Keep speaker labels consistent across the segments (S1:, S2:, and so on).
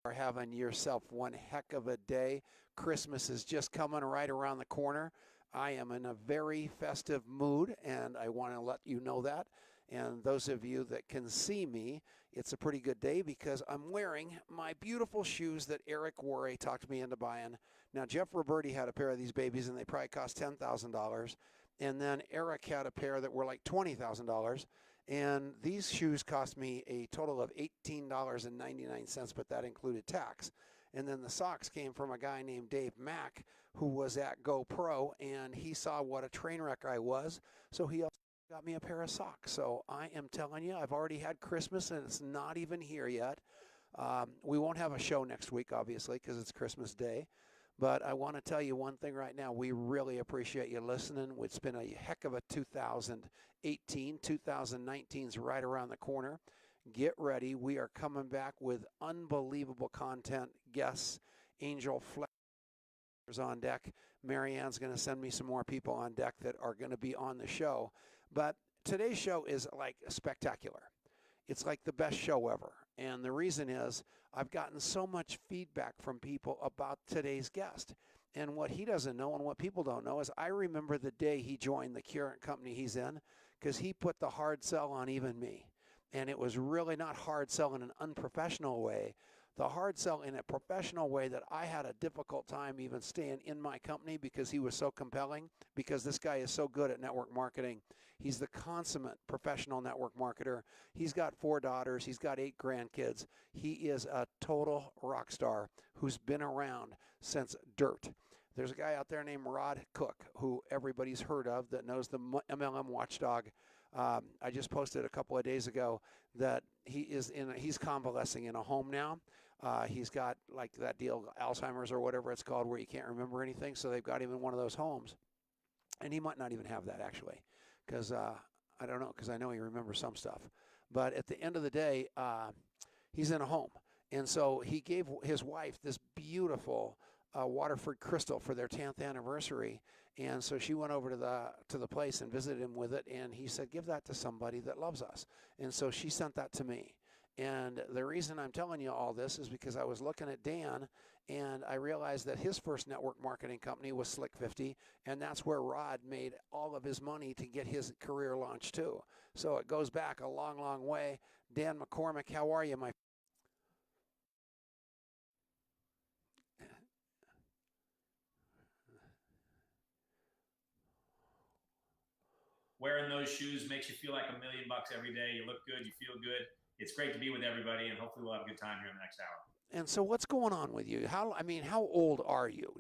S1: are having yourself one heck of a day. Christmas is just coming right around the corner. I am in a very festive mood, and I want to let you know that. And those of you that can see me, it's a pretty good day because I'm wearing my beautiful shoes that Eric Worre talked me into buying. Now, Jeff Roberti had a pair of these babies, and they probably cost $10,000. And then Eric had a pair that were like $20,000. And these shoes cost me a total of $18.99, but that included tax. And then the socks came from a guy named Dave Mack, who was at GoPro, and he saw what a train wreck I was. So he also got me a pair of socks. So I am telling you, I've already had Christmas, and it's not even here yet. We won't have a show next week, obviously, because it's Christmas Day. But I want to tell you one thing right now. We really appreciate you listening. It's been a heck of a 2018. 2019 is right around the corner. Get ready. We are coming back with unbelievable content, guests, Angel Flex on deck. Marianne's going to send me some more people on deck that are going to be on the show. But today's show is like spectacular. It's like the best show ever. And the reason is I've gotten so much feedback from people about today's guest. And what he doesn't know and what people don't know is I remember the day he joined the current company he's in, because he put the hard sell on even me. And it was really not hard sell in an unprofessional way. The hard sell in a professional way that I had a difficult time even staying in my company because he was so compelling, because this guy is so good at network marketing. He's the consummate professional network marketer. He's got 4 daughters. He's got 8 grandkids. He is a total rock star who's been around since dirt. There's a guy out there named Rod Cook, who everybody's heard of, that knows the MLM watchdog. I just posted a couple of days ago that he's convalescing in a home now. He's got like that deal, Alzheimer's or whatever it's called, where you can't remember anything. So they've got him in one of those homes. And he might not even have that, actually, because I don't know, because I know he remembers some stuff. But at the end of the day, he's in a home. And so he gave his wife this beautiful Waterford crystal for their 10th anniversary. And so she went over to the place and visited him with it. And he said, give that to somebody that loves us. And so she sent that to me. And the reason I'm telling you all this is because I was looking at Dan, and I realized that his first network marketing company was Slick 50, and that's where Rod made all of his money to get his career launched too. So it goes back a long, long way. Dan McCormick, how are you, my
S2: Wearing those shoes makes you feel like $1,000,000 every day. You look good, you feel good. It's great to be with everybody, and hopefully we'll have a good time here in the next hour.
S1: And so what's going on with you? How old are you?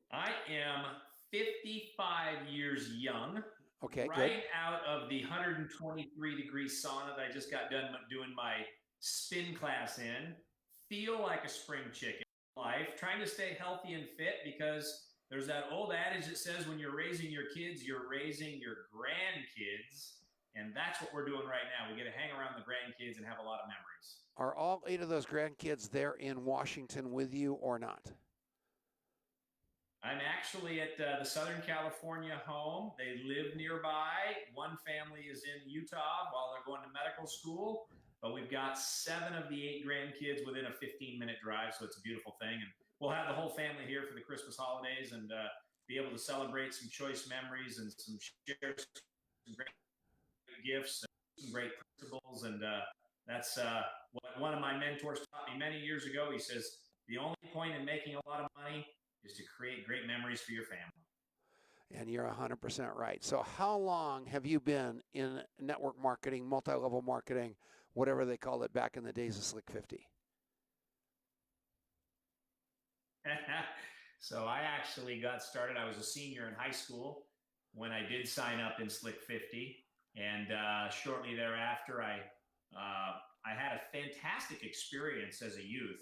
S2: I am 55 years young,
S1: Okay,
S2: right
S1: good.
S2: out of the 123-degree sauna that I just got done doing my spin class in. Feel like a spring chicken in life, trying to stay healthy and fit, because there's that old adage that says when you're raising your kids, you're raising your grandkids. And that's what we're doing right now. We get to hang around the grandkids and have a lot of memories.
S1: Are all 8 of those grandkids there in Washington with you or not?
S2: I'm actually at the Southern California home. They live nearby. One family is in Utah while they're going to medical school. But we've got 7 of the 8 grandkids within a 15-minute drive, so it's a beautiful thing. And we'll have the whole family here for the Christmas holidays and be able to celebrate some choice memories and share some great gifts and some great principles. And that's what one of my mentors taught me many years ago. He says, the only point in making a lot of money is to create great memories for your family.
S1: And you're 100% right. So how long have you been in network marketing, multi-level marketing, whatever they called it back in the days of Slick 50?
S2: So I actually got started. I was a senior in high school when I did sign up in Slick 50. And shortly thereafter, I had a fantastic experience as a youth.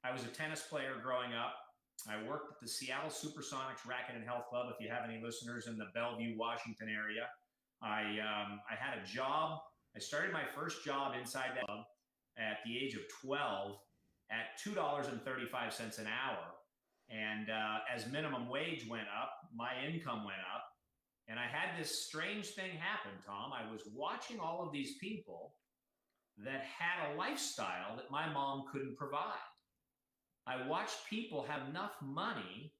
S2: I was a tennis player growing up. I worked at the Seattle Supersonics Racket and Health Club, if you have any listeners in the Bellevue, Washington area. I had a job. I started my first job inside that club at the age of 12 at $2.35 an hour. And as minimum wage went up, my income went up. And I had this strange thing happen, Tom. I was watching all of these people that had a lifestyle that my mom couldn't provide. I watched people have enough money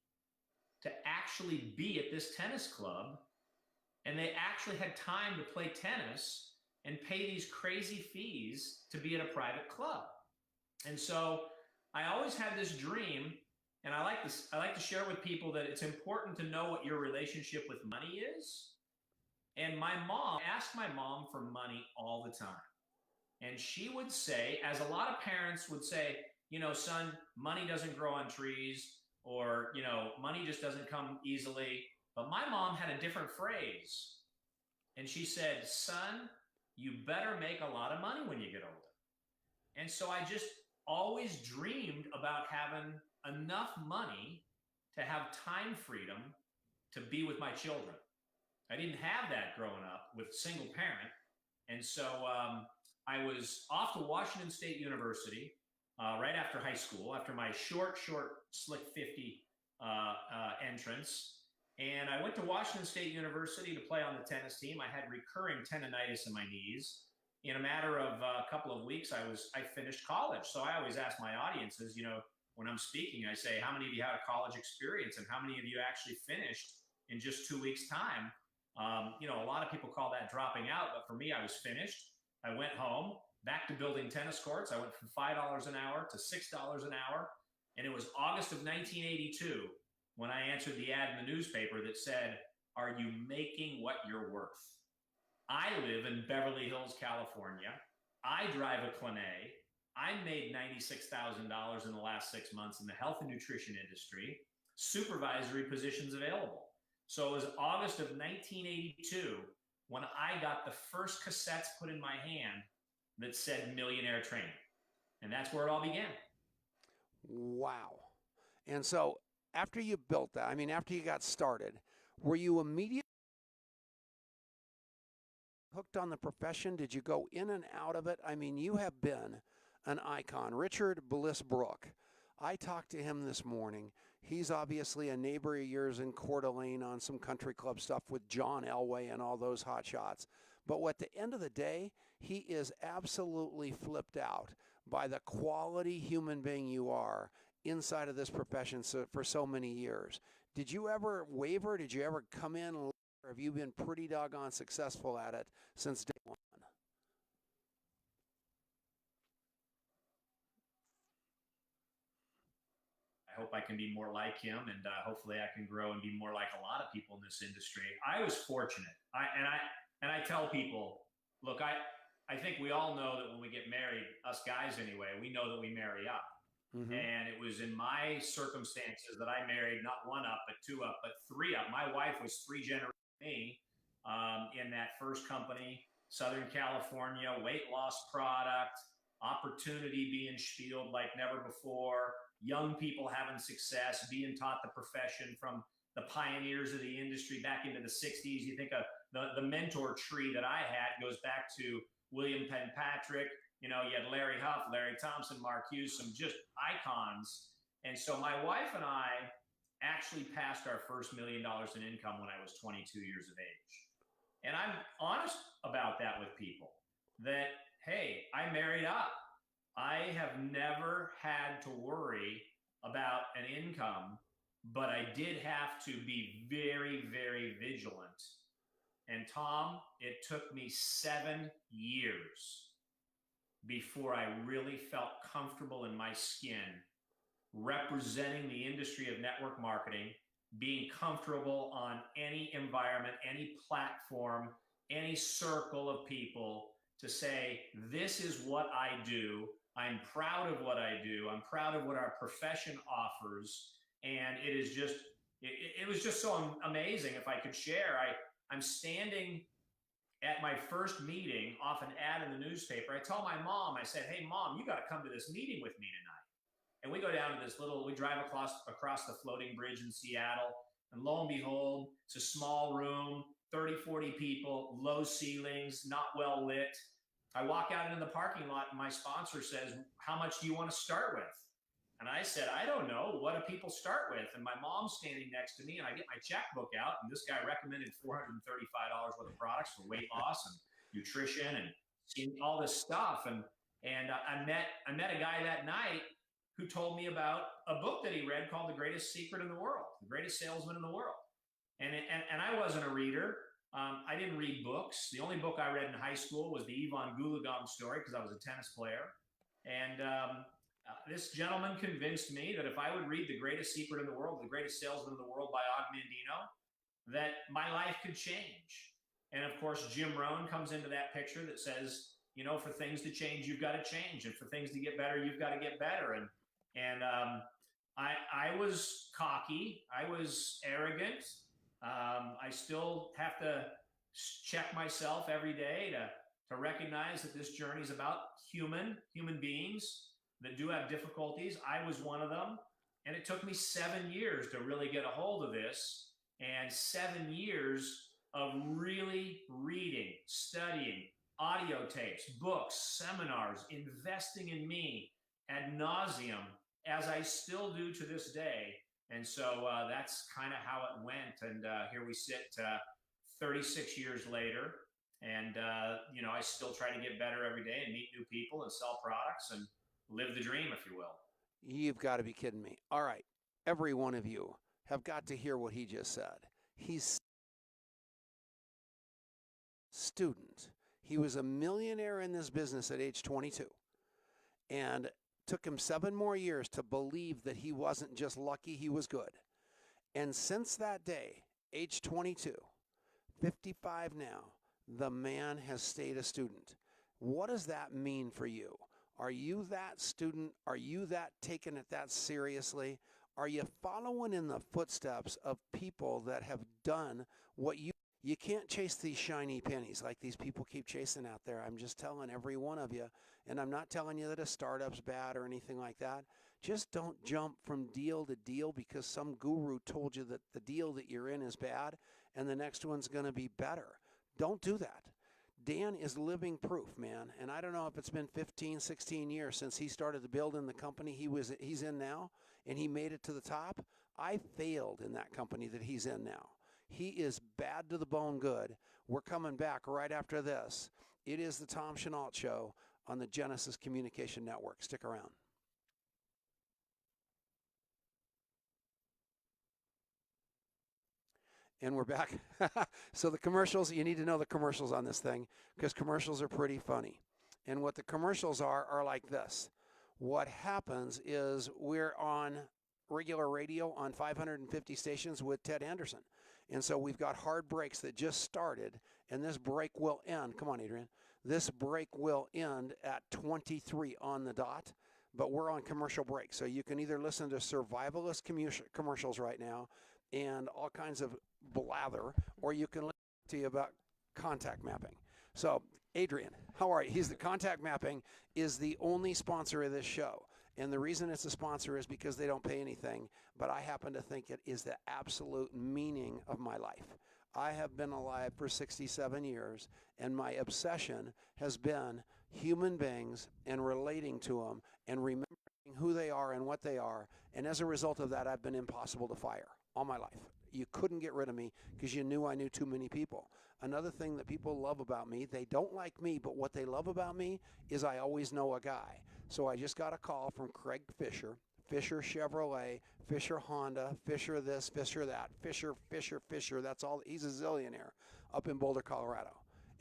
S2: to actually be at this tennis club, and they actually had time to play tennis and pay these crazy fees to be at a private club. And so I always had this dream, and I like to share with people that it's important to know what your relationship with money is. And my mom, asked my mom for money all the time. And she would say, as a lot of parents would say, you know, son, money doesn't grow on trees, or, you know, money just doesn't come easily. But my mom had a different phrase. And she said, son, you better make a lot of money when you get older. And so I just always dreamed about having enough money to have time freedom to be with my children. I didn't have that growing up with single parent. And so I was off to Washington State University right after high school, after my short Slick 50 entrance. And I went to Washington State University to play on the tennis team. I had recurring tendonitis in my knees. In a matter of a couple of weeks, I finished college. So I always ask my audiences, you know, when I'm speaking, I say, how many of you had a college experience and how many of you actually finished in just 2 weeks' time? You know, a lot of people call that dropping out, but for me, I was finished. I went home, back to building tennis courts. I went from $5 an hour to $6 an hour. And it was August of 1982 when I answered the ad in the newspaper that said, are you making what you're worth? I live in Beverly Hills, California. I drive a Clinet. I made $96,000 in the last 6 months in the health and nutrition industry, supervisory positions available. So it was August of 1982 when I got the first cassettes put in my hand that said Millionaire Training. And that's where it all began.
S1: Wow. And so after you built that, I mean, after you got started, were you immediately hooked on the profession? Did you go in and out of it? I mean, you have been an icon. Richard Bliss-Brook. I talked to him this morning. He's obviously a neighbor of yours in Coeur d'Alene on some country club stuff with John Elway and all those hot shots. But at the end of the day, he is absolutely flipped out by the quality human being you are inside of this profession for so many years. Did you ever waver? Did you ever come in? Or have you been pretty doggone successful at it since day one?
S2: I hope I can be more like him, and hopefully I can grow and be more like a lot of people in this industry. I was fortunate. I tell people, look, I think we all know that when we get married, us guys anyway, we know that we marry up. Mm-hmm. And it was in my circumstances that I married not one up, but two up, but three up. My wife was 3 generations me in that first company, Southern California, weight loss product, opportunity being spieled like never before, young people having success, being taught the profession from the pioneers of the industry back into the 60s. You think of the mentor tree that I had goes back to William Penpatrick. You know, you had Larry Huff, Larry Thompson, Mark Hughes, some just icons. And so my wife and I actually passed our first $1 million in income when I was 22 years of age. And I'm honest about that with people that, hey, I married up. I have never had to worry about an income, but I did have to be very, very vigilant. And Tom, it took me 7 years before I really felt comfortable in my skin representing the industry of network marketing, being comfortable on any environment, any platform, any circle of people to say, this is what I do. I'm proud of what I do. I'm proud of what our profession offers. And it is just, it was just so amazing. If I could share, I'm standing at my first meeting off an ad in the newspaper. I tell my mom, I said, hey mom, you got to come to this meeting with me tonight. And we go down to this we drive across the floating bridge in Seattle. And lo and behold, it's a small room, 30, 40 people, low ceilings, not well lit. I walk out into the parking lot and my sponsor says, how much do you want to start with? And I said, I don't know. What do people start with? And my mom's standing next to me and I get my checkbook out and this guy recommended $435 worth of products for weight loss and nutrition and seen all this stuff. And I met a guy that night who told me about a book that he read called The Greatest Secret in the World, The Greatest Salesman in the World. And I wasn't a reader. I didn't read books. The only book I read in high school was the Ivan Goolagong story because I was a tennis player. And this gentleman convinced me that if I would read The Greatest Secret in the World, The Greatest Salesman in the World by Og Mandino, that my life could change. And of course, Jim Rohn comes into that picture that says, you know, for things to change, you've got to change. And for things to get better, you've got to get better. And I was cocky. I was arrogant. I still have to check myself every day to recognize that this journey is about human beings that do have difficulties. I was one of them. And it took me 7 years to really get a hold of this, and 7 years of really reading, studying, audio tapes, books, seminars, investing in me ad nauseum, as I still do to this day. And so that's kind of how it went. And here we sit 36 years later. And, you know, I still try to get better every day and meet new people and sell products and live the dream, if you will.
S1: You've got to be kidding me. All right. Every one of you have got to hear what he just said. He's student. He was a millionaire in this business at age 22. And took him 7 more years to believe that he wasn't just lucky, he was good. And since that day, age 22, 55 now, the man has stayed a student. What does that mean for you? Are you that student? Are you that taking it that seriously? Are you following in the footsteps of people that have done what you can't chase these shiny pennies like these people keep chasing out there. I'm just telling every one of you, and I'm not telling you that a startup's bad or anything like that. Just don't jump from deal to deal because some guru told you that the deal that you're in is bad and the next one's going to be better. Don't do that. Dan is living proof, man, and I don't know if it's been 15, 16 years since he started to build in the company he's in now, and he made it to the top. I failed in that company that he's in now. He is bad to the bone good. We're coming back right after this. It is the Tom Chenault Show on the Genesis Communication Network. Stick around. And we're back. So the commercials, you need to know the commercials on this thing because commercials are pretty funny. And what the commercials are like this. What happens is we're on regular radio on 550 stations with Ted Anderson. And so we've got hard breaks that just started, and this break will end. Come on, Adrian. This break will end at 23 on the dot, but we're on commercial break. So you can either listen to survivalist commercials right now and all kinds of blather, or you can listen to you about contact mapping. So, Adrian, how are you? He's the contact mapping is the only sponsor of this show. And the reason it's a sponsor is because they don't pay anything, but I happen to think it is the absolute meaning of my life. I have been alive for 67 years, and my obsession has been human beings and relating to them and remembering who they are and what they are. And as a result of that, I've been impossible to fire all my life. You couldn't get rid of me because you knew I knew too many people. Another thing that people love about me, they don't like me, but what they love about me is I always know a guy. So I just got a call from Craig Fisher, Fisher Chevrolet, Fisher Honda, Fisher this, Fisher that, Fisher. That's all. He's a zillionaire up in Boulder, Colorado.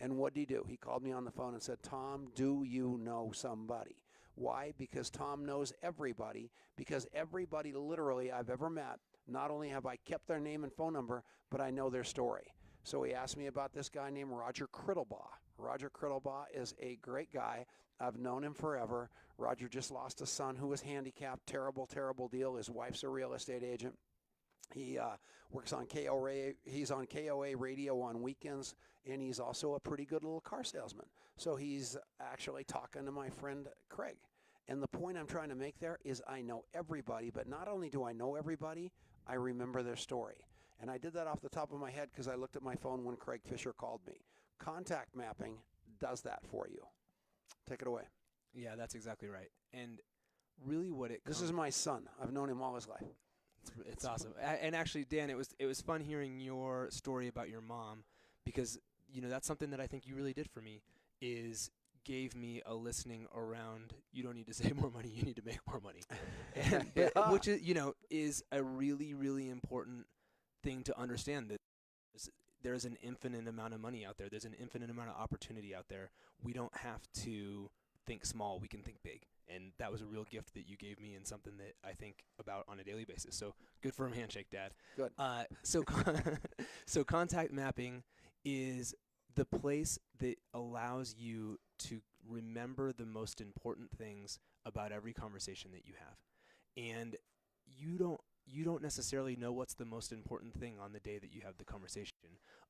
S1: And what did he do? He called me on the phone and said, Tom, do you know somebody? Why? Because Tom knows everybody, because everybody literally I've ever met, not only have I kept their name and phone number, but I know their story. So he asked me about this guy named Roger Crittlebaugh. Roger Crittlebaugh is a great guy. I've known him forever. Roger just lost a son who was handicapped. Terrible, terrible deal. His wife's a real estate agent. He works on KOA. He's on KOA radio on weekends, and he's also a pretty good little car salesman. So he's actually talking to my friend Craig. And the point I'm trying to make there is I know everybody, but not only do I know everybody, I remember their story. And I did that off the top of my head because I looked at my phone when Craig Fisher called me. Contact mapping does that for you. Take it away.
S3: Yeah, that's exactly right. And really what it
S1: This is my son. I've known him all his life.
S3: It's awesome. And actually, Dan, it was fun hearing your story about your mom because, you know, that's something that I think you really did for me is gave me a listening around, you don't need to save more money, you need to make more money. And,
S1: Yeah.
S3: which is, is a really, really important thing to understand, that there's an infinite amount of money out there. There's an infinite amount of opportunity out there. We don't have to think small. We can think big. And that was a real gift that you gave me, and something that I think about on a daily basis. So good firm handshake, Dad.
S1: Good.
S3: So contact mapping is the place that allows you to remember the most important things about every conversation that you have. And you don't necessarily know what's the most important thing on the day that you have the conversation,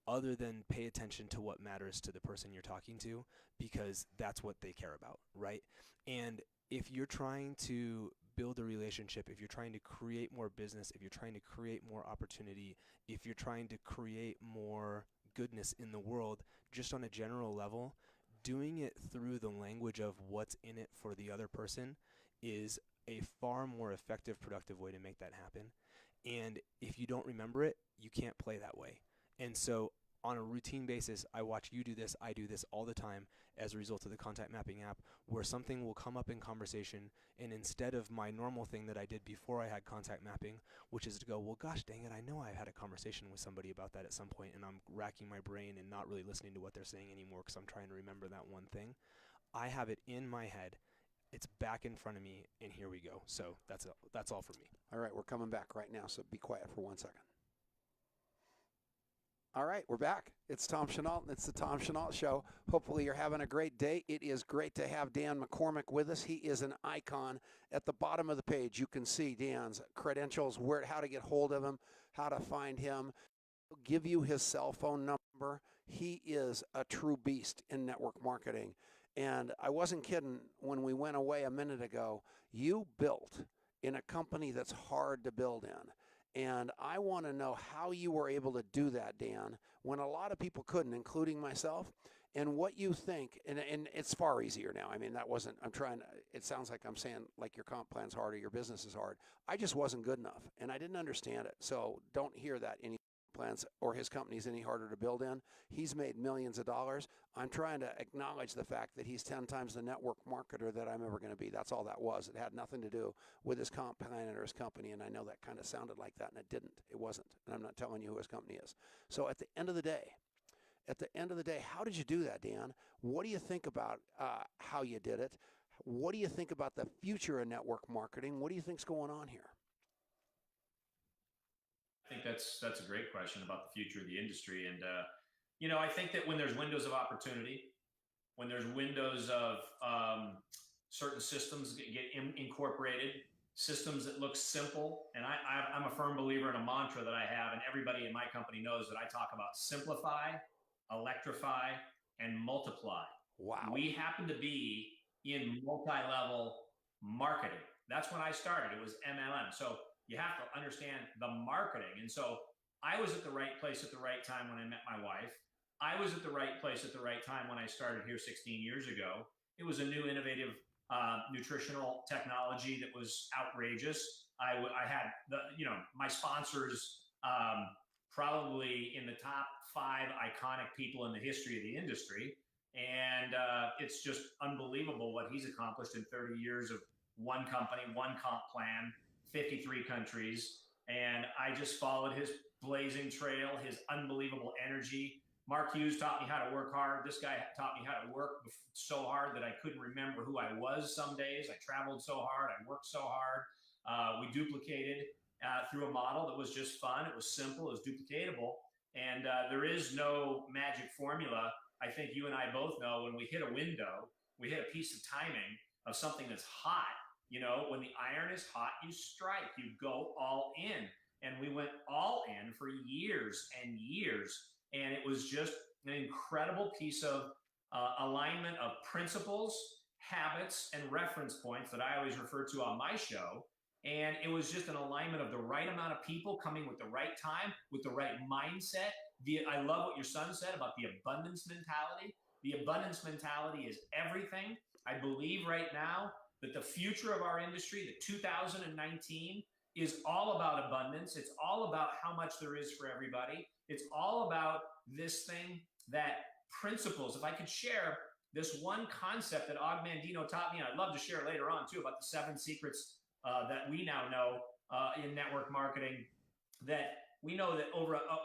S3: other than pay attention to what matters to the person you're talking to, because that's what they care about, right? And if you're trying to build a relationship, if you're trying to create more business, if you're trying to create more opportunity, if you're trying to create more goodness in the world, just on a general level, doing it through the language of what's in it for the other person is a far more effective, productive way to make that happen. And if you don't remember it, you can't play that way. And so on a routine basis, I watch you do this, I do this all the time as a result of the contact mapping app, where something will come up in conversation, and instead of my normal thing that I did before I had contact mapping, which is to go, well, gosh dang it, I know I had a conversation with somebody about that at some point, and I'm racking my brain and not really listening to what they're saying anymore because I'm trying to remember that one thing. I have it in my head. It's back in front of me, and here we go. So that's all for me.
S1: All right, we're coming back right now, so be quiet for 1 second. All right, we're back. It's Tom Chenault. It's the Tom Chenault Show. Hopefully you're having a great day. It is great to have Dan McCormick with us. He is an icon. At the bottom of the page, you can see Dan's credentials, how to get hold of him, how to find him. He'll give you his cell phone number. He is a true beast in network marketing. And I wasn't kidding when we went away a minute ago. You built in a company that's hard to build in. And I want to know how you were able to do that, Dan, when a lot of people couldn't, including myself, and what you think. And it's far easier now. I mean, it sounds like I'm saying like your comp plan's hard or your business is hard. I just wasn't good enough, and I didn't understand it. So don't hear that any plans or his company's any harder to build in. He's made millions of dollars. I'm trying to acknowledge the fact that he's 10 times the network marketer that I'm ever going to be. That's all that was. It had nothing to do with his comp plan or his company, and I know that kind of sounded like that, and it didn't. It wasn't, and I'm not telling you who his company is. So at the end of the day, how did you do that, Dan? What do you think about how you did it? What do you think about the future of network marketing? What do you think's going on here?
S2: I think that's a great question about the future of the industry. And, I think that when there's windows of opportunity, when there's windows of certain systems get incorporated, systems that look simple. And I'm a firm believer in a mantra that I have, and everybody in my company knows that I talk about simplify, electrify, and multiply.
S1: Wow.
S2: We happen to be in multi-level marketing. That's when I started. It was MLM. So you have to understand the marketing. And so I was at the right place at the right time when I met my wife. I was at the right place at the right time when I started here 16 years ago. It was a new, innovative nutritional technology that was outrageous. I had my sponsors probably in the top 5 iconic people in the history of the industry. And it's just unbelievable what he's accomplished in 30 years of one company, one comp plan, 53 countries. And I just followed his blazing trail, his unbelievable energy. Mark Hughes taught me how to work hard. This guy taught me how to work so hard that I couldn't remember who I was some days. I traveled so hard. I worked so hard. We duplicated through a model that was just fun. It was simple. It was duplicatable. And there is no magic formula. I think you and I both know when we hit a window, we hit a piece of timing of something that's hot. When the iron is hot, you strike, you go all in. And we went all in for years and years. And it was just an incredible piece of alignment of principles, habits, and reference points that I always refer to on my show. And it was just an alignment of the right amount of people coming with the right time, with the right mindset. I love what your son said about the abundance mentality. The abundance mentality is everything. I believe right now that the future of our industry, the 2019, is all about abundance. It's all about how much there is for everybody. It's all about this thing that principles, if I could share this one concept that Og Mandino taught me, and I'd love to share later on too, about the 7 secrets that we now know in network marketing, that we know that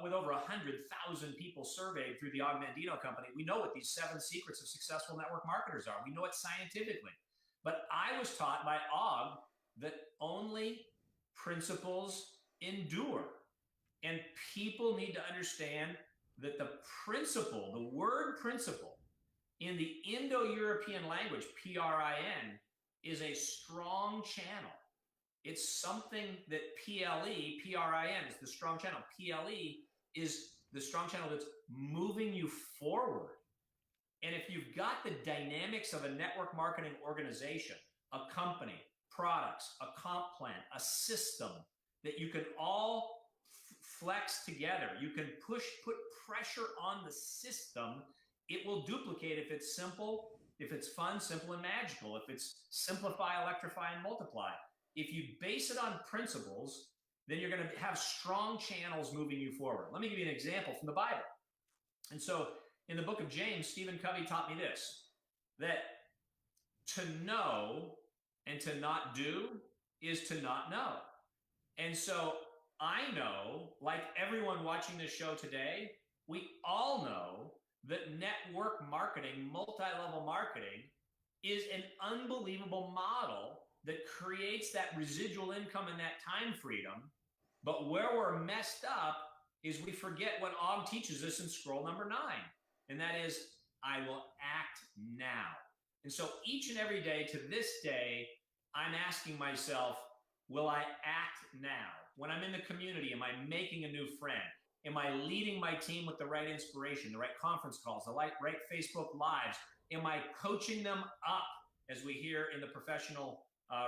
S2: with over 100,000 people surveyed through the Og Mandino company, we know what these 7 secrets of successful network marketers are. We know it scientifically. But I was taught by Og that only principles endure. And people need to understand that the principle, the word principle, in the Indo-European language, P-R-I-N, is a strong channel. It's something that P-L-E, P-R-I-N, is the strong channel. P-L-E is the strong channel that's moving you forward. And if you've got the dynamics of a network marketing organization, a company, products, a comp plan, a system that you can all flex together, you can put pressure on the system, it will duplicate if it's simple, if it's fun, simple, and magical, if it's simplify, electrify, and multiply. If you base it on principles, then you're going to have strong channels moving you forward. Let me give you an example from the Bible. And so in the book of James, Stephen Covey taught me this, that to know and to not do is to not know. And so I know, like everyone watching this show today, we all know that network marketing, multi-level marketing, is an unbelievable model that creates that residual income and that time freedom. But where we're messed up is we forget what Og teaches us in scroll number 9. And that is, I will act now. And so each and every day to this day, I'm asking myself, will I act now? When I'm in the community, am I making a new friend? Am I leading my team with the right inspiration, the right conference calls, the right Facebook Lives? Am I coaching them up, as we hear in the professional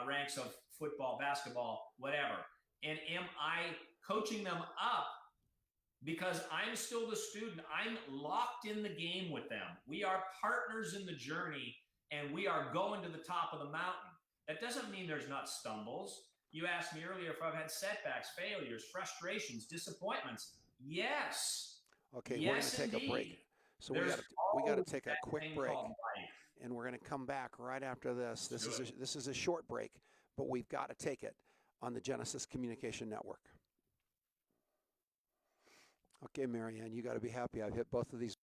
S2: ranks of football, basketball, whatever? And am I coaching them up because I'm still the student? I'm locked in the game with them. We are partners in the journey, and we are going to the top of the mountain. That doesn't mean there's not stumbles. You asked me earlier if I've had setbacks, failures, frustrations, disappointments. Yes.
S1: Okay,
S2: yes,
S1: we're going to take
S2: indeed.
S1: a break. So we got to take a quick break, and we're going to come back right after this. This is a short break, but we've got to take it on the Genesis Communication Network. Okay, Marianne, you got to be happy. I've hit both of these.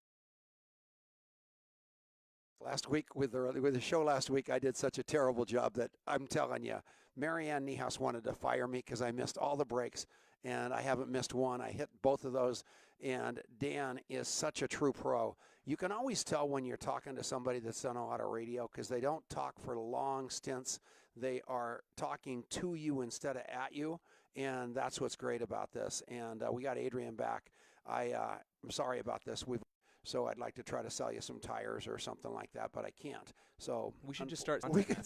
S1: Last week with the show last week, I did such a terrible job that I'm telling you, Marianne Niehaus wanted to fire me because I missed all the breaks, and I haven't missed one. I hit both of those, and Dan is such a true pro. You can always tell when you're talking to somebody that's done a lot of radio because they don't talk for long stints. They are talking to you instead of at you, and that's what's great about this. And we got Adrian back. I'm sorry about this. So I'd like to try to sell you some tires or something like that, but I can't. So
S3: we should just start.
S1: We can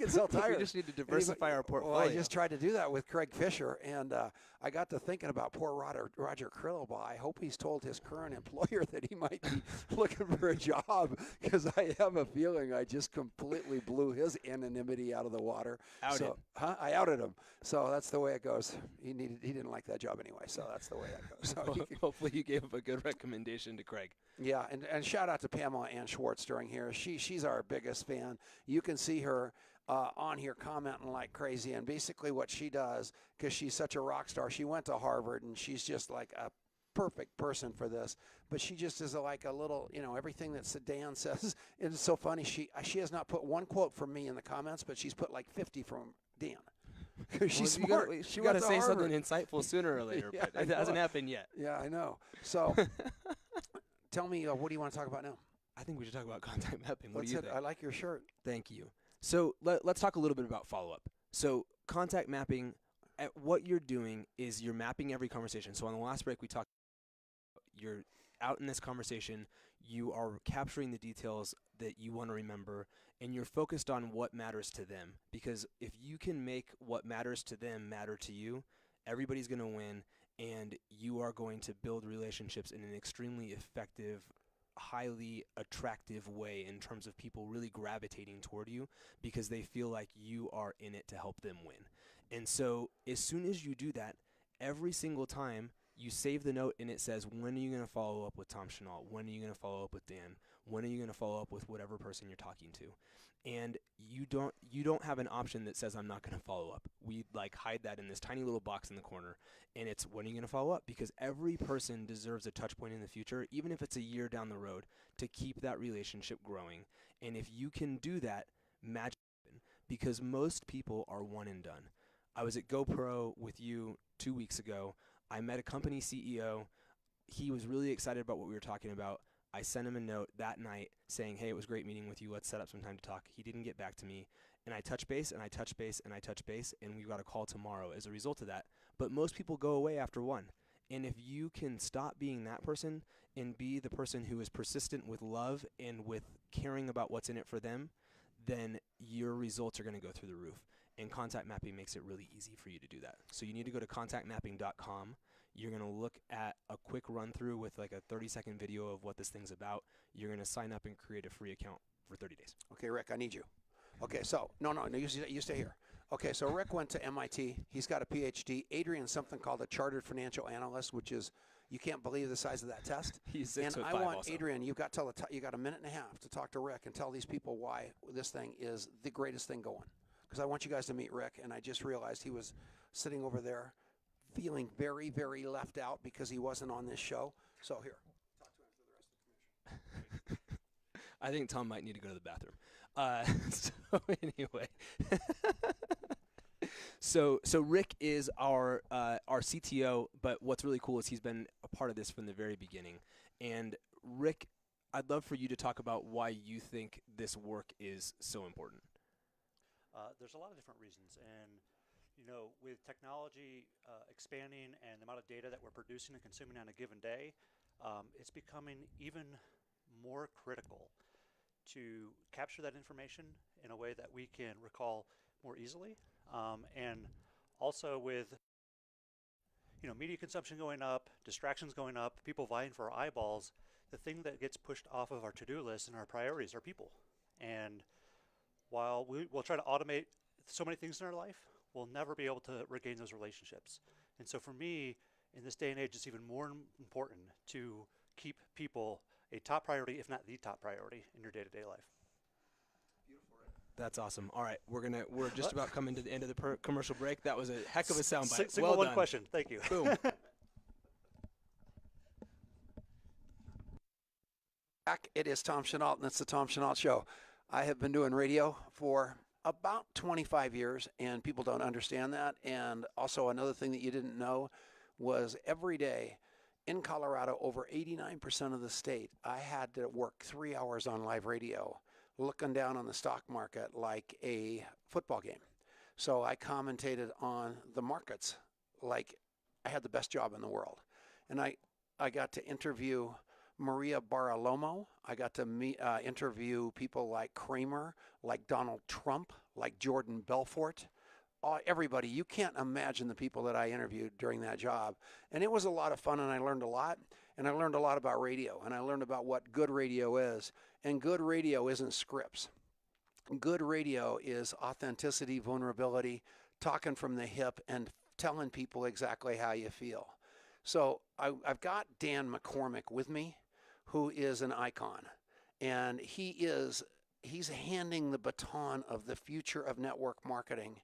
S1: sell tires.
S3: We just need to diversify our portfolio.
S1: Well, I just tried to do that with Craig Fisher, and I got to thinking about poor Roger Krillbaugh. I hope he's told his current employer that he might be looking for a job, because I have a feeling I just completely blew his anonymity out of the water. I outed him. So that's the way it goes. He didn't like that job anyway, so that's the way that goes. So
S3: hopefully you gave him a good recommendation to Craig.
S1: Yeah, and shout out to Pamela Ann Schwartz during here. She's our biggest fan. You can see her on here commenting like crazy, and basically what she does, because she's such a rock star, she went to Harvard, and she's just like a perfect person for this, but she just is like a little, everything that Dan says. It's so funny. She has not put one quote from me in the comments, but she's put like 50 from Dan. Because she's smart.
S3: She got to say something insightful sooner or later,
S1: Yeah,
S3: but it hasn't happened yet.
S1: Yeah, I know. So tell me, what do you want to talk about now?
S3: I think we should talk about contact mapping. What do you think?
S1: I like your shirt.
S3: Thank you. So let's talk a little bit about follow-up. So contact mapping, what you're doing is you're mapping every conversation. So on the last break, we talked, you're out in this conversation, you are capturing the details that you want to remember, and you're focused on what matters to them. Because if you can make what matters to them matter to you, everybody's going to win, and you are going to build relationships in an extremely effective, highly attractive way in terms of people really gravitating toward you because they feel like you are in it to help them win. And so as soon as you do that, every single time you save the note and it says, when are you going to follow up with Tom Chenault? When are you going to follow up with Dan? When are you going to follow up with whatever person you're talking to? And you don't have an option that says I'm not going to follow up. We like hide that in this tiny little box in the corner, and it's when are you going to follow up? Because every person deserves a touch point in the future, even if it's a year down the road, to keep that relationship growing. And if you can do that, magic happens, because most people are one and done. I was at GoPro with you 2 weeks ago. I met a company CEO. He was really excited about what we were talking about. I sent him a note that night saying, hey, it was great meeting with you. Let's set up some time to talk. He didn't get back to me. And I touch base, and I touch base, and I touch base, and we got a call tomorrow as a result of that. But most people go away after one. And if you can stop being that person and be the person who is persistent with love and with caring about what's in it for them, then your results are going to go through the roof. And contact mapping makes it really easy for you to do that. So you need to go to contactmapping.com. You're going to look at a quick run through with like a 30-second video of what this thing's about. You're going to sign up and create a free account for 30 days.
S1: Okay, Rick, I need you. Okay, so, no, you stay here. Okay, so Rick went to MIT. He's got a PhD. Adrian's something called a Chartered Financial Analyst, which is, you can't believe the size of that test.
S3: He's 6'5"
S1: And I want,
S3: also.
S1: Adrian, you got a minute and a half to talk to Rick and tell these people why this thing is the greatest thing going. Because I want you guys to meet Rick, and I just realized he was sitting over there feeling very, very left out because he wasn't on this show. So here, talk to him for the rest of the commission.
S3: I think Tom might need to go to the bathroom. So anyway, so Rick is our CTO, but what's really cool is he's been a part of this from the very beginning. And Rick, I'd love for you to talk about why you think this work is so important.
S4: There's a lot of different reasons, and with technology expanding and the amount of data that we're producing and consuming on a given day, it's becoming even more critical to capture that information in a way that we can recall more easily. And also with media consumption going up, distractions going up, people vying for our eyeballs, the thing that gets pushed off of our to-do list and our priorities are people. And while we'll try to automate so many things in our life, we'll never be able to regain those relationships. And so for me, in this day and age, it's even more important to keep people a top priority, if not the top priority, in your day-to-day life.
S1: Beautiful.
S3: That's awesome. All right, we're just about coming to the end of the commercial break. That was a heck of a soundbite.
S4: Single
S3: Well
S4: one
S3: done.
S4: question. Thank you.
S3: Boom.
S1: Back, it is Tom Chenault, and it's the Tom Chenault Show. I have been doing radio for about 25 years, and people don't understand that. And also another thing that you didn't know was every day in Colorado, over 89% of the state, I had to work 3 hours on live radio, looking down on the stock market like a football game. So I commentated on the markets like I had the best job in the world. And I got to interview Maria Barolomo. I got to interview people like Kramer, like Donald Trump, like Jordan Belfort. Everybody. You can't imagine the people that I interviewed during that job. And it was a lot of fun, and I learned a lot. And I learned a lot about radio, and I learned about what good radio is. And good radio isn't scripts. Good radio is authenticity, vulnerability, talking from the hip, and telling people exactly how you feel. So I've got Dan McCormick with me, who is an icon. And he's handing the baton of the future of network marketing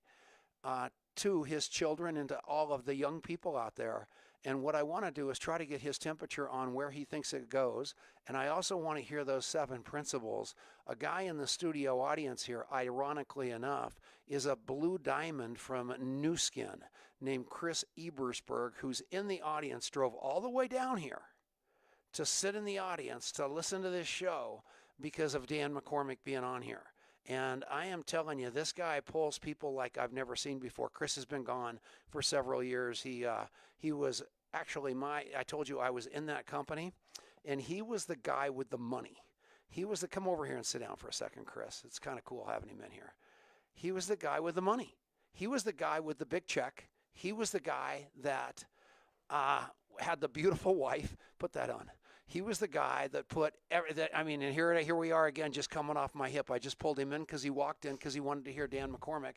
S1: to his children and to all of the young people out there. And what I want to do is try to get his temperature on where he thinks it goes. And I also want to hear those 7 principles. A guy in the studio audience here, ironically enough, is a blue diamond from New Skin named Chris Ebersberg, who's in the audience, drove all the way down here to sit in the audience to listen to this show because of Dan McCormick being on here. And I am telling you, this guy pulls people like I've never seen before. Chris has been gone for several years. He was actually I told you I was in that company, and he was the guy with the money. He was come over here and sit down for a second, Chris. It's kind of cool having him in here. He was the guy with the money. He was the guy with the big check. He was the guy that had the beautiful wife. Put that on. He was the guy that put and here we are again, just coming off my hip. I just pulled him in because he walked in because he wanted to hear Dan McCormick.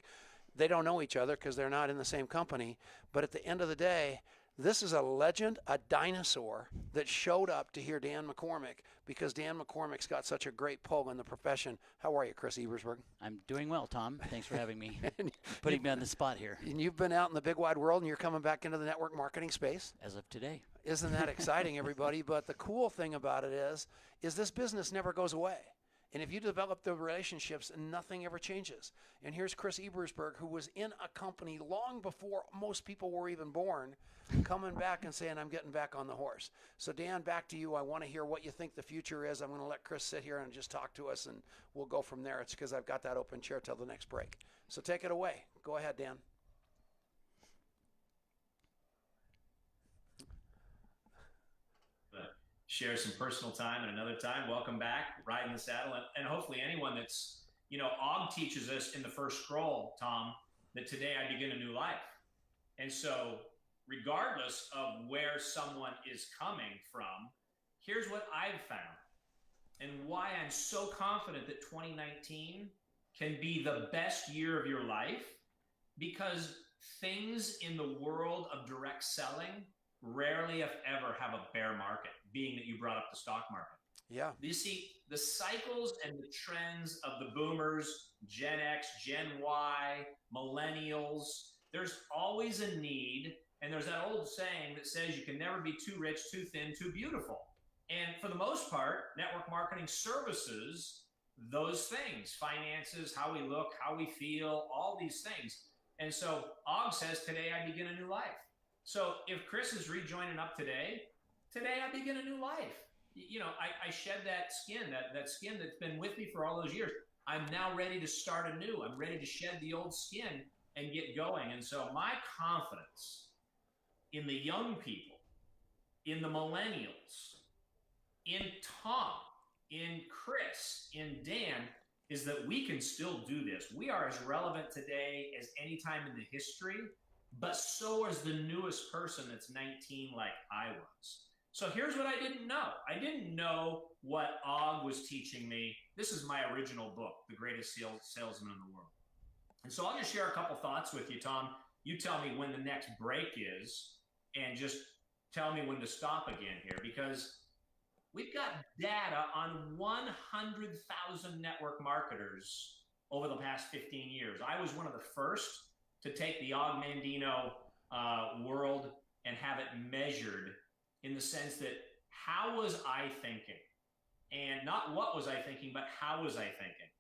S1: They don't know each other because they're not in the same company. But at the end of the day, This is a legend, a dinosaur that showed up to hear Dan McCormick because Dan McCormick's got such a great pull in the profession. How are you, Chris Ebersberg?
S5: I'm doing well, Tom. Thanks for having me, putting me on the spot here.
S1: And you've been out in the big wide world and you're coming back into the network marketing space.
S5: As of today.
S1: Isn't that exciting, everybody? But the cool thing about it is this business never goes away. And if you develop the relationships, nothing ever changes. And here's Chris Ebersberg, who was in a company long before most people were even born, coming back and saying, I'm getting back on the horse. So Dan, back to you. I want to hear what you think the future is. I'm going to let Chris sit here and just talk to us, and we'll go from there. It's because I've got that open chair till the next break. So take it away. Go ahead, Dan.
S2: Share some personal time at another time. Welcome back, riding the saddle, and hopefully anyone that's, Og teaches us in the first scroll, Tom, that today I begin a new life. And so regardless of where someone is coming from, here's what I've found and why I'm so confident that 2019 can be the best year of your life, because things in the world of direct selling rarely, if ever, have a bear market, being that you brought up the stock market.
S1: Yeah.
S2: You see, the cycles and the trends of the boomers, Gen X, Gen Y, millennials, there's always a need. And there's that old saying that says you can never be too rich, too thin, too beautiful. And for the most part, network marketing services those things: finances, how we look, how we feel, all these things. And so Og says, today I begin a new life. So if Chris is rejoining up today I begin a new life. I shed that skin, that skin that's been with me for all those years. I'm now ready to start anew. I'm ready to shed the old skin and get going. And so my confidence in the young people, in the millennials, in Tom, in Chris, in Dan, is that we can still do this. We are as relevant today as any time in the history, but so is the newest person that's 19 like I was. So here's what I didn't know. I didn't know what Og was teaching me. This is my original book, The Greatest Salesman in the World. And so I'll just share a couple thoughts with you, Tom. You tell me when the next break is, and just tell me when to stop again here, because we've got data on 100,000 network marketers over the past 15 years. I was one of the first to take the Og Mandino world and have it measured in the sense that how was I thinking? And not what was I thinking, but how was I thinking?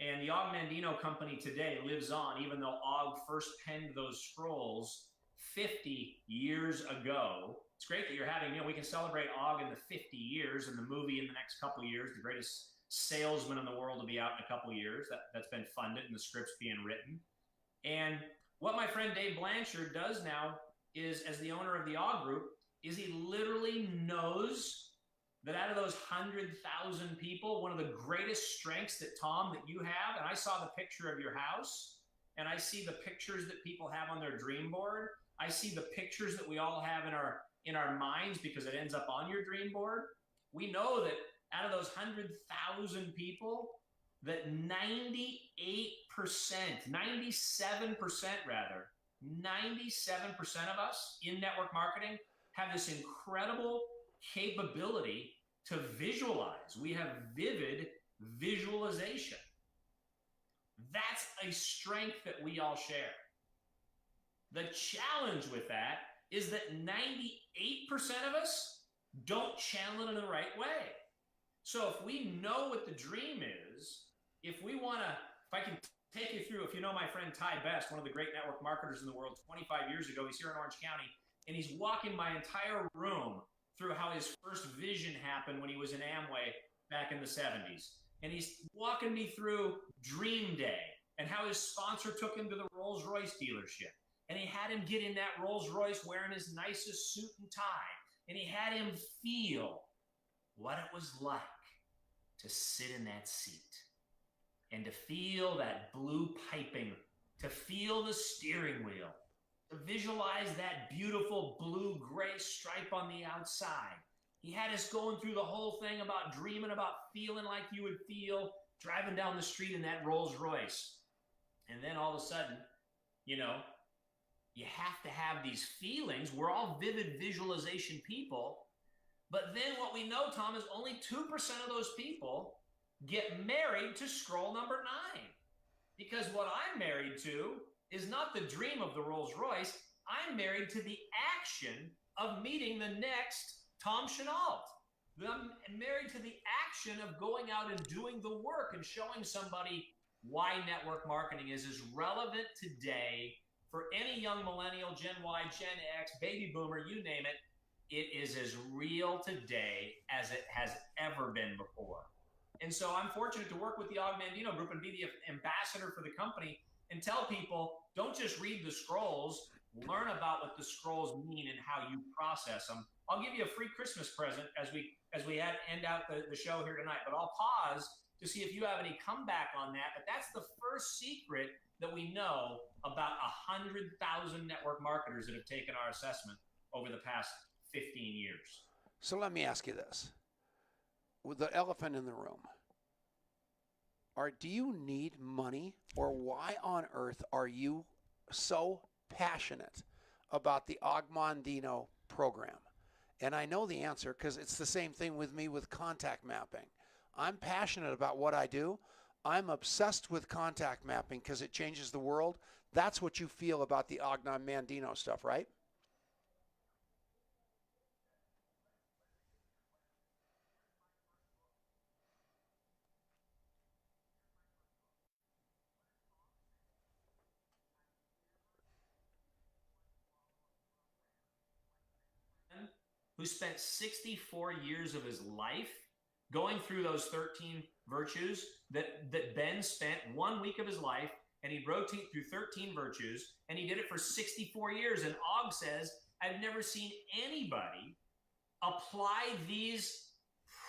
S2: And the Og Mandino company today lives on, even though Og first penned those scrolls 50 years ago. It's great that you're having, we can celebrate Og in the 50 years, and the movie in the next couple of years, The Greatest Salesman in the World, will be out in a couple of years. That's been funded and the script's being written. And what my friend Dave Blanchard does now is, as the owner of the Og Group, is he literally knows that out of those 100,000 people, one of the greatest strengths that, Tom, that you have, and I saw the picture of your house, and I see the pictures that people have on their dream board. I see the pictures that we all have in our minds because it ends up on your dream board. We know that out of those 100,000 people, that 98%, 97% rather, 97% of us in network marketing have this incredible capability to visualize. We have vivid visualization. That's a strength that we all share. The challenge with that is that 98% of us don't channel it in the right way. So if we know what the dream is, if I can take you through, if you know my friend Ty Best, one of the great network marketers in the world, 25 years ago, he's here in Orange County, and he's walking my entire room through how his first vision happened when he was in Amway back in the 70s. And he's walking me through Dream Day and how his sponsor took him to the Rolls-Royce dealership. And he had him get in that Rolls-Royce wearing his nicest suit and tie. And he had him feel what it was like to sit in that seat and to feel that blue piping, to feel the steering wheel, to visualize that beautiful blue-gray stripe on the outside. He had us going through the whole thing about dreaming about feeling like you would feel driving down the street in that Rolls Royce. And then all of a sudden, You have to have these feelings. We're all vivid visualization people. But then what we know, Tom, is only 2% of those people get married to scroll number 9. Because what I'm married to is not the dream of the Rolls Royce. I'm married to the action of meeting the next Tom Chenault. I'm married to the action of going out and doing the work and showing somebody why network marketing is as relevant today for any young millennial, Gen Y, Gen X, baby boomer, you name it. It is as real today as it has ever been before. And so I'm fortunate to work with the Og Mandino Group and be the ambassador for the company and tell people, don't just read the scrolls, learn about what the scrolls mean and how you process them. I'll give you a free Christmas present as we end out the show here tonight, but I'll pause to see if you have any comeback on that. But that's the first secret that we know about 100,000 network marketers that have taken our assessment over the past 15 years.
S1: So let me ask you this. With the elephant in the room, do you need money, or why on earth are you so passionate about the Og Mandino program? And I know the answer because it's the same thing with me with contact mapping. I'm passionate about what I do. I'm obsessed with contact mapping because it changes the world. That's what you feel about the Og Mandino stuff, right?
S2: Who spent 64 years of his life going through those 13 virtues that Ben spent 1 week of his life, and he rotated through 13 virtues, and he did it for 64 years. And Og says, I've never seen anybody apply these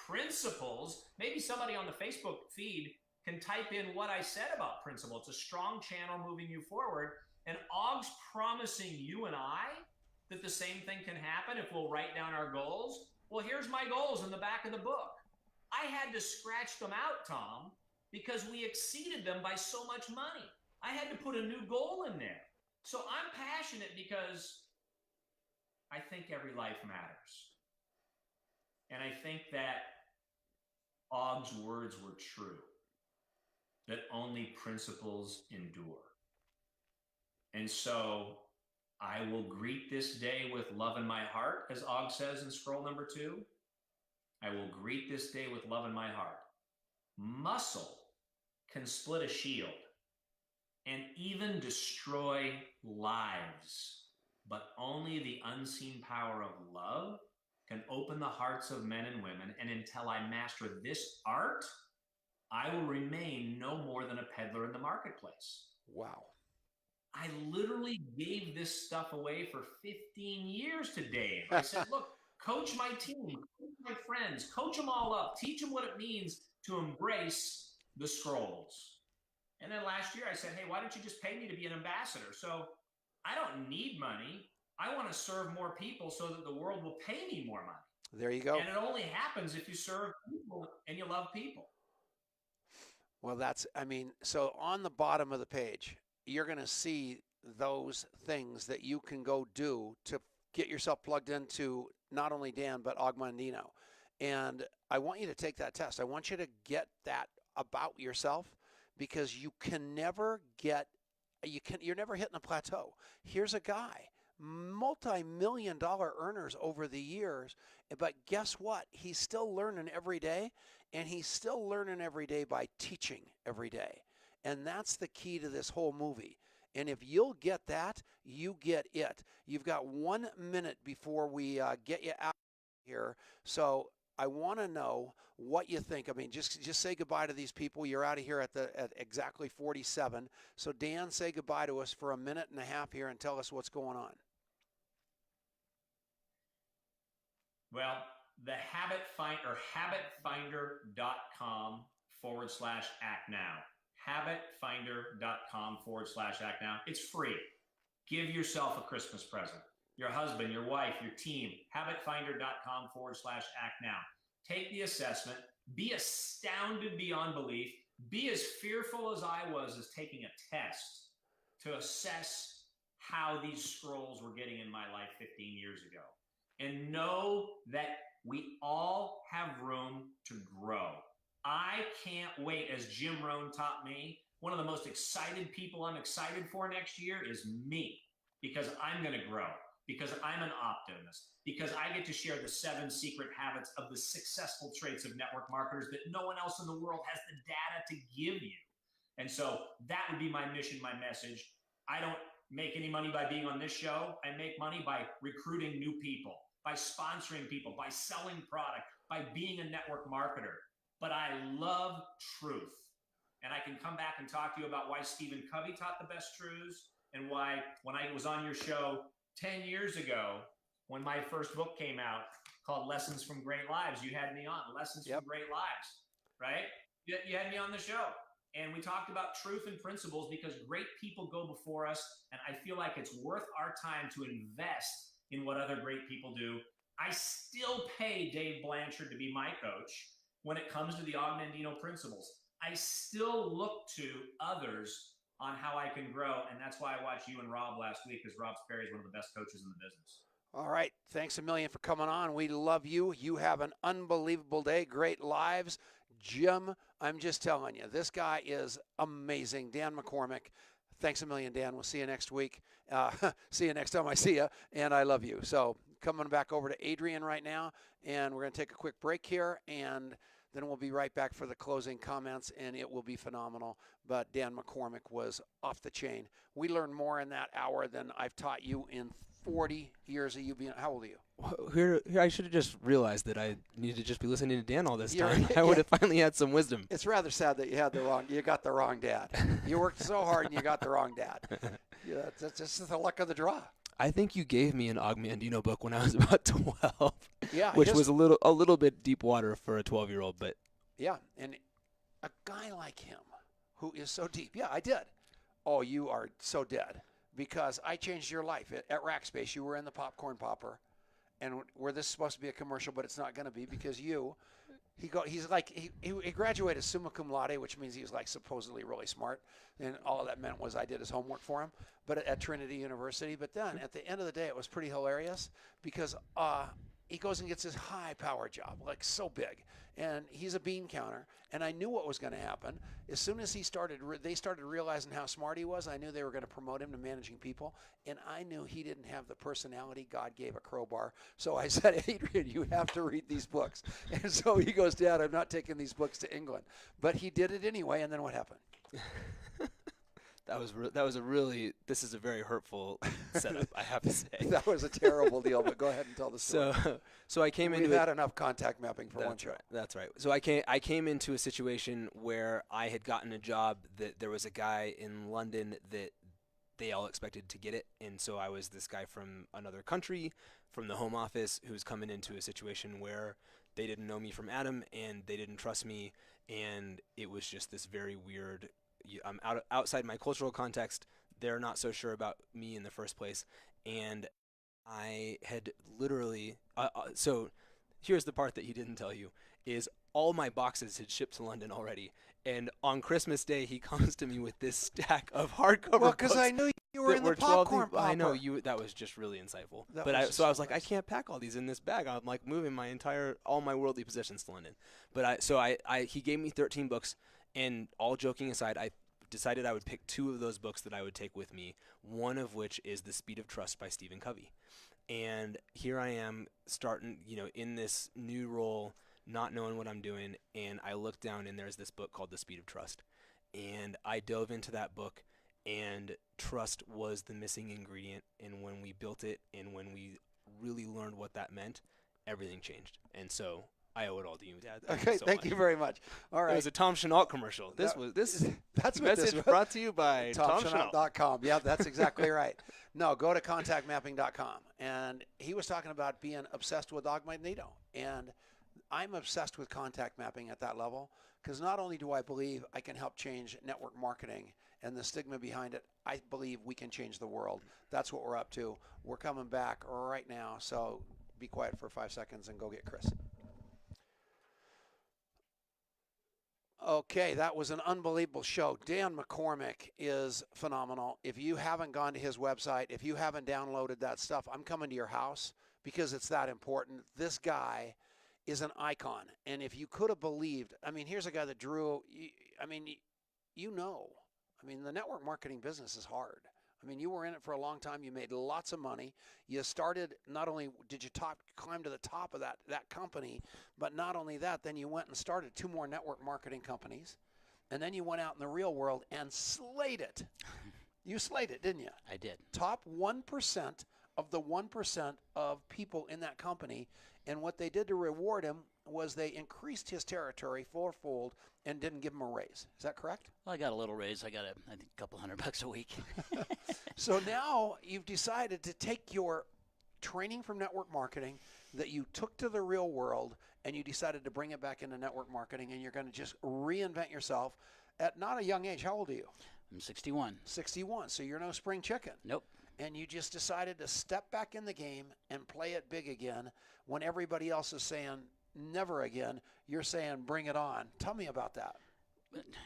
S2: principles. Maybe somebody on the Facebook feed can type in what I said about principle. It's a strong channel moving you forward. And Og's promising you and I that the same thing can happen if we'll write down our goals. Well, here's my goals in the back of the book. I had to scratch them out, Tom, because we exceeded them by so much money. I had to put a new goal in there. So I'm passionate because I think every life matters. And I think that Og's words were true, that only principles endure. And so I will greet this day with love in my heart, as Og says in scroll number 2. I will greet this day with love in my heart. Muscle can split a shield and even destroy lives, but only the unseen power of love can open the hearts of men and women. And until I master this art, I will remain no more than a peddler in the marketplace.
S1: Wow.
S2: I literally gave this stuff away for 15 years to Dave. I said, look, coach my team, coach my friends, coach them all up, teach them what it means to embrace the scrolls. And then last year I said, hey, why don't you just pay me to be an ambassador? So I don't need money. I want to serve more people so that the world will pay me more money.
S1: There you go.
S2: And it only happens if you serve people and you love people.
S1: Well, so on the bottom of the page, you're going to see those things that you can go do to get yourself plugged into not only Dan, but Og Mandino. And I want you to take that test. I want you to get that about yourself, because you're never hitting a plateau. Here's a guy, multi-million-dollar earners over the years, but guess what? He's still learning every day, and he's still learning every day by teaching every day. And that's the key to this whole movie. And if you'll get that, you get it. You've got 1 minute before we get you out here. So I want to know what you think. I mean, just say goodbye to these people. You're out of here at exactly 47. So Dan, say goodbye to us for a minute and a half here and tell us what's going on.
S2: Well, the habitfinder.com/act now. habitfinder.com/act now. It's free. Give yourself a Christmas present. Your husband, your wife, your team. habitfinder.com/act now. Take the assessment. Be astounded beyond belief. Be as fearful as I was as taking a test to assess how these scrolls were getting in my life 15 years ago. And know that we all have room to grow. I can't wait, as Jim Rohn taught me, one of the most excited people I'm excited for next year is me, because I'm going to grow, because I'm an optimist, because I get to share the 7 secret habits of the successful traits of network marketers that no one else in the world has the data to give you. And so that would be my mission, my message. I don't make any money by being on this show. I make money by recruiting new people, by sponsoring people, by selling product, by being a network marketer. But I love truth. And I can come back and talk to you about why Stephen Covey taught the best truths, and why when I was on your show 10 years ago, when my first book came out called Lessons from Great Lives, you had me on, Lessons from Great Lives, right? You had me on the show. And we talked about truth and principles, because great people go before us. And I feel like it's worth our time to invest in what other great people do. I still pay Dave Blanchard to be my coach when it comes to the Augmentino principles. I still look to others on how I can grow. And that's why I watched you and Rob last week, because Rob Sperry is one of the best coaches in the business.
S1: All right. Thanks a million for coming on. We love you. You have an unbelievable day. Great lives. Jim, I'm just telling you, this guy is amazing. Dan McCormick. Thanks a million, Dan. We'll see you next week. See you next time I see you. And I love you. So coming back over to Adrian right now. And we're going to take a quick break here. And then we'll be right back for the closing comments, and it will be phenomenal. But Dan McCormick was off the chain. We learned more in that hour than I've taught you in 40 years of you being. How old are you?
S3: Here, I should have just realized that I needed to just be listening to Dan all this time. I would have finally had some wisdom.
S1: It's rather sad that you got the wrong dad. You worked so hard and you got the wrong dad. Yeah, that's just the luck of the draw.
S3: I think you gave me an Augmentino book when I was about 12.
S1: Yeah,
S3: which was a little bit deep water for a 12-year-old, but
S1: yeah, and a guy like him who is so deep. Yeah, I did. Oh, you are so dead, because I changed your life at Rackspace. You were in the popcorn popper, and where this is supposed to be a commercial, but it's not going to be, because he graduated summa cum laude, which means he was like supposedly really smart, and all that meant was I did his homework for him, but at Trinity University. But then at the end of the day, it was pretty hilarious, because he goes and gets his high power job, like so big, and he's a bean counter. And I knew what was going to happen. As soon as they started realizing how smart he was, I knew they were going to promote him to managing people. And I knew he didn't have the personality God gave a crowbar. So I said, Adrian, you have to read these books. And so he goes, Dad, I'm not taking these books to England. But he did it anyway. And then what happened?
S3: This is a very hurtful setup, I have to say.
S1: That was a terrible deal, but go ahead and tell the story.
S3: So I came into
S1: We've had enough contact mapping for one show.
S3: That's right. So I came into a situation where I had gotten a job that there was a guy in London that they all expected to get it. And so I was this guy from another country, from the home office, who's coming into a situation where they didn't know me from Adam and they didn't trust me. And it was just this very weird, I'm outside my cultural context. They're not so sure about me in the first place. And I had literally, so here's the part that he didn't tell you, is all my boxes had shipped to London already. And on Christmas Day, he comes to me with this stack of hardcover books.
S1: Well, because I knew you were in the popcorn popper.
S3: I know you. That was just really insightful. So I was like, I can't pack all these in this bag. I'm like moving all my worldly possessions to London. But he gave me 13 books, and all joking aside, I decided I would pick 2 of those books that I would take with me, one of which is The Speed of Trust by Stephen Covey. And here I am starting, in this new role, not knowing what I'm doing, and I look down and there's this book called The Speed of Trust. And I dove into that book, and trust was the missing ingredient. And when we built it and when we really learned what that meant, everything changed. And so I owe it all to you, Dad.
S1: Thank you very much. All right.
S3: It was a Tom Chenault commercial. That's message brought to you by
S1: TomChenault.com. Yeah, that's exactly right. No, go to contactmapping.com. And he was talking about being obsessed with Augmentino. And I'm obsessed with contact mapping at that level, because not only do I believe I can help change network marketing and the stigma behind it, I believe we can change the world. That's what we're up to. We're coming back right now. So be quiet for 5 seconds and go get Chris. Okay, that was an unbelievable show. Dan McCormick is phenomenal. If you haven't gone to his website, if you haven't downloaded that stuff, I'm coming to your house because it's that important. This guy is an icon. And if you could have believed, I mean, here's a guy that drew, I mean, the network marketing business is hard. I mean, you were in it for a long time. You made lots of money. You started, not only did you climb to the top of that company, but not only that, then you went and started 2 more network marketing companies. And then you went out in the real world and slayed it. You slayed it, didn't you?
S5: I did.
S1: Top 1% of the 1% of people in that company. And what they did to reward him was they increased his territory fourfold and didn't give him a raise. Is that correct?
S5: Well, I got a little raise. I got I think a couple $100 a week.
S1: So now you've decided to take your training from network marketing that you took to the real world and you decided to bring it back into network marketing, and you're going to just reinvent yourself at not a young age. How old are you?
S5: I'm 61.
S1: 61. So you're no spring chicken.
S5: Nope.
S1: And you just decided to step back in the game and play it big again when everybody else is saying never again. You're saying bring it on. Tell me about that.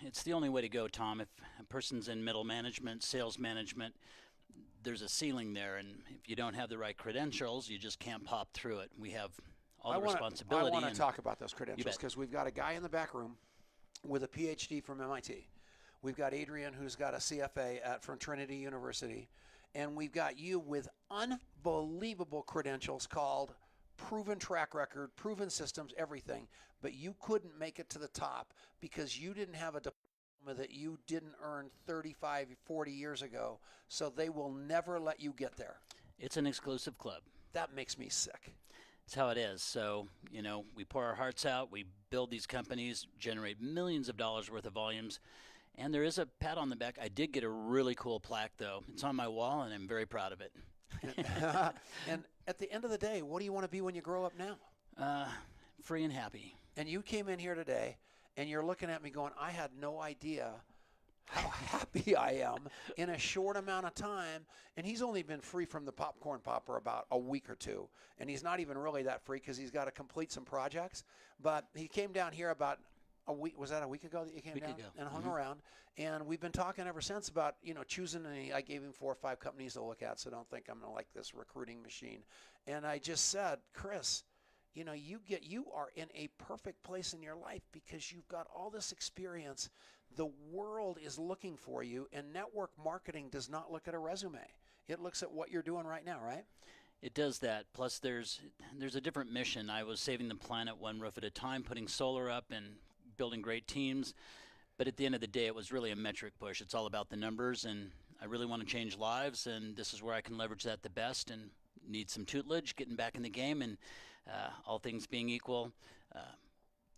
S5: It's the only way to go, Tom. If a person's in middle management, sales management, there's a ceiling there, and if you don't have the right credentials, you just can't pop through it. We have all the responsibility.
S1: I want to talk about those credentials because we've got a guy in the back room with a PhD from MIT. We've got Adrian, who's got a CFA from Trinity University, and we've got you with unbelievable credentials called proven track record, proven systems, everything, but you couldn't make it to the top because you didn't have a diploma that you didn't earn 35, 40 years ago, so they will never let you get there.
S5: It's an exclusive club.
S1: That makes me sick.
S5: It's how it is. So, we pour our hearts out, we build these companies, generate millions of dollars worth of volumes, and there is a pat on the back. I did get a really cool plaque, though. It's on my wall, and I'm very proud of it.
S1: And at the end of the day, what do you want to be when you grow up now?
S5: Free and happy.
S1: And you came in here today, and you're looking at me going, I had no idea how happy I am in a short amount of time. And he's only been free from the popcorn popper about a week or two. And he's not even really that free because he's got to complete some projects. But he came down here about a week. Was that a week ago that you came down? And hung around? And we've been talking ever since about, choosing. I gave him 4 or 5 companies to look at, so don't think I'm going to like this recruiting machine. And I just said, Chris, you are in a perfect place in your life because you've got all this experience. The world is looking for you, and network marketing does not look at a resume. It looks at what you're doing right now, right?
S5: It does that. Plus, there's a different mission. I was saving the planet one roof at a time, putting solar up and building great teams. But at the end of the day, it was really a metric push. It's all about the numbers, and I really want to change lives, and this is where I can leverage that the best and need some tutelage, getting back in the game, and all things being equal,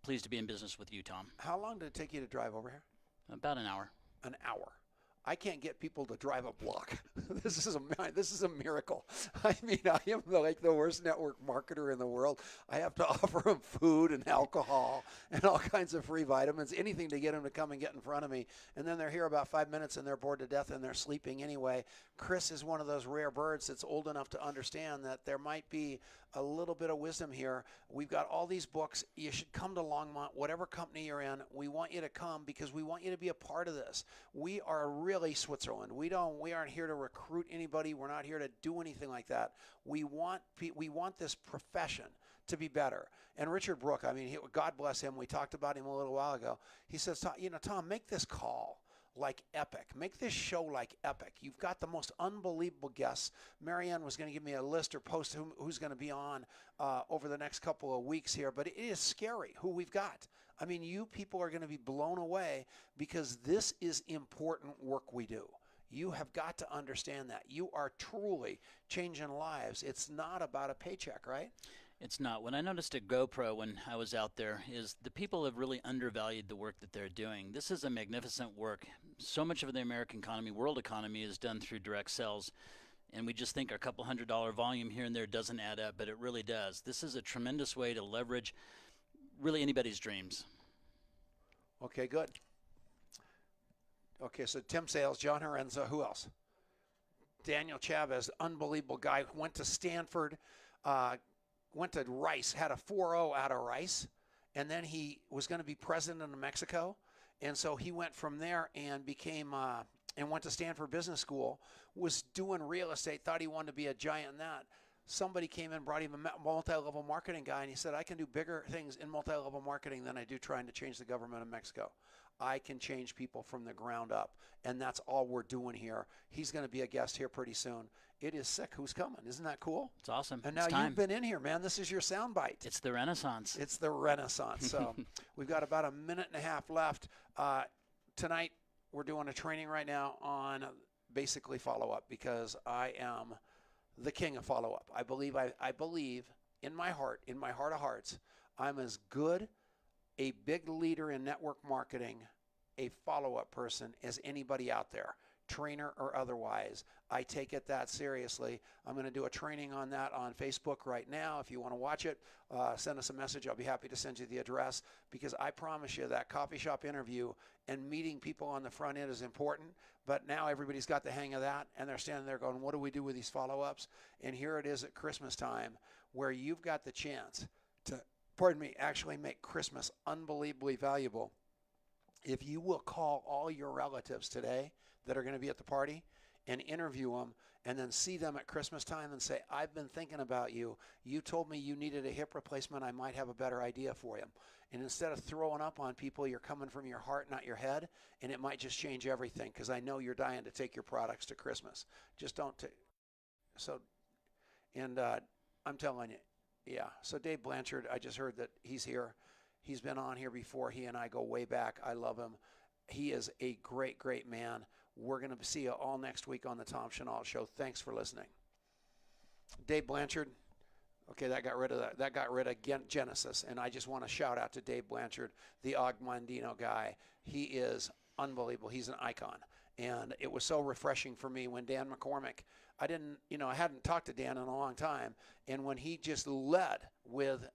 S5: pleased to be in business with you, Tom.
S1: How long did it take you to drive over here?
S5: About an hour.
S1: An hour. I can't get people to drive a block. This is a miracle. I mean, I am like the worst network marketer in the world. I have to offer them food and alcohol and all kinds of free vitamins, anything to get them to come and get in front of me. And then they're here about 5 minutes and they're bored to death and they're sleeping anyway. Chris is one of those rare birds that's old enough to understand that there might be a little bit of wisdom here. We've got all these books. You should come to Longmont, whatever company you're in. We want you to come because we want you to be a part of this. We are really Switzerland. We aren't here to recruit anybody. We're not here to do anything like that. We want this profession to be better. And Richard Brooke, God bless him. We talked about him a little while ago. He says, Tom, make this call like epic. Make this show like epic. You've got the most unbelievable guests. Marianne was going to give me a list or post who's going to be on over the next couple of weeks here, but it is scary who we've got. I mean, you people are going to be blown away because this is important work we do. You have got to understand that. You are truly changing lives. It's not about a paycheck, right?
S5: It's not. What I noticed at GoPro when I was out there is the people have really undervalued the work that they're doing. This is a magnificent work. So much of the American economy, world economy, is done through direct sales. And we just think our couple $100 volume here and there doesn't add up, but it really does. This is a tremendous way to leverage really anybody's dreams.
S1: Okay, good. Okay, so Tim Sales, John Horenza, who else? Daniel Chavez, unbelievable guy, went to Stanford, went to Rice, had a 4.0 out of Rice, and then he was going to be president of Mexico. And so he went from there and became and went to Stanford Business School, was doing real estate, thought he wanted to be a giant in that. Somebody came in, brought him a multi-level marketing guy, and he said, I can do bigger things in multi-level marketing than I do trying to change the government of Mexico. I can change people from the ground up, and that's all we're doing here. He's going to be a guest here pretty soon. It is sick who's coming. Isn't that cool?
S5: It's awesome.
S1: And now you've been in here, man. This is your soundbite.
S5: It's the Renaissance.
S1: It's the Renaissance. So we've got about a minute and a half left. Tonight, we're doing a training right now on basically follow-up, because I am the king of follow-up. I believe in my heart of hearts, I'm as good a big leader in network marketing, a follow-up person, as anybody out there, trainer or otherwise. I take it that seriously. I'm going to do a training on that on Facebook right now. If you want to watch it, send us a message. I'll be happy to send you the address, because I promise you that coffee shop interview and meeting people on the front end is important. But now everybody's got the hang of that, and they're standing there going, what do we do with these follow-ups? And here it is at Christmas time, where you've got the chance to, actually make Christmas unbelievably valuable. If you will call all your relatives today that are going to be at the party and interview them, and then see them at Christmas time and say, I've been thinking about you. You told me you needed a hip replacement. I might have a better idea for you. And instead of throwing up on people, you're coming from your heart, not your head, and it might just change everything, because I know you're dying to take your products to Christmas. Just don't take. So, and I'm telling you, yeah. So Dave Blanchard, I just heard that he's here. He's been on here before. He and I go way back. I love him. He is a great, great man. We're going to see you all next week on the Tom Chenault Show. Thanks for listening. Dave Blanchard. Okay, that got rid of that. That got rid of Genesis. And I just want to shout out to Dave Blanchard, the Augmandino guy. He is unbelievable. He's an icon. And it was so refreshing for me when Dan McCormick, I hadn't talked to Dan in a long time. And when he just led with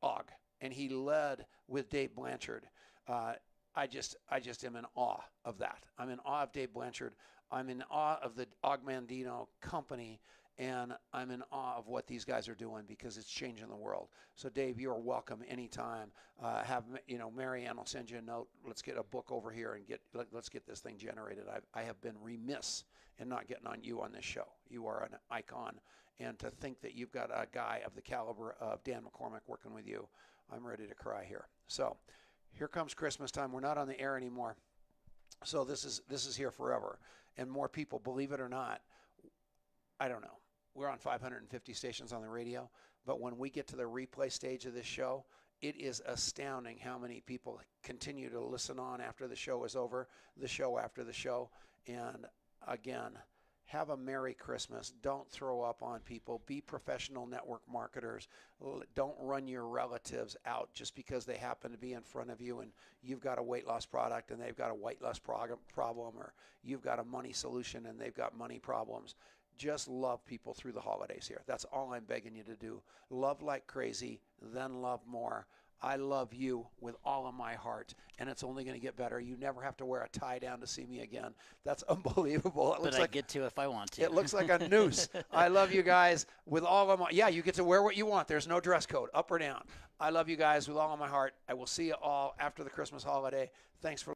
S1: Aug and he led with Dave Blanchard, I just am in awe of that. I'm in awe of Dave Blanchard. I'm in awe of the Augmandino company, and I'm in awe of what these guys are doing, because it's changing the world. So Dave, you're welcome anytime. Mary Ann will send you a note. Let's get a book over here and let's get this thing generated. I have been remiss in not getting on you on this show. You are an icon, and to think that you've got a guy of the caliber of Dan McCormick working with you, I'm ready to cry here. So here comes Christmas time. We're not on the air anymore. So this is here forever. And more people, believe it or not, I don't know. We're on 550 stations on the radio, but when we get to the replay stage of this show, it is astounding how many people continue to listen on after the show is over, the show after the show. And again, have a Merry Christmas. Don't throw up on people. Be professional network marketers. Don't run your relatives out just because they happen to be in front of you and you've got a weight loss product and they've got a weight loss problem, or you've got a money solution and they've got money problems. Just love people through the holidays here. That's all I'm begging you to do. Love like crazy, then love more. I love you with all of my heart, and it's only going to get better. You never have to wear a tie down to see me again. That's unbelievable.
S5: But I get to if I want to.
S1: It looks like a noose. I love you guys with all of my, you get to wear what you want. There's no dress code, up or down. I love you guys with all of my heart. I will see you all after the Christmas holiday. Thanks for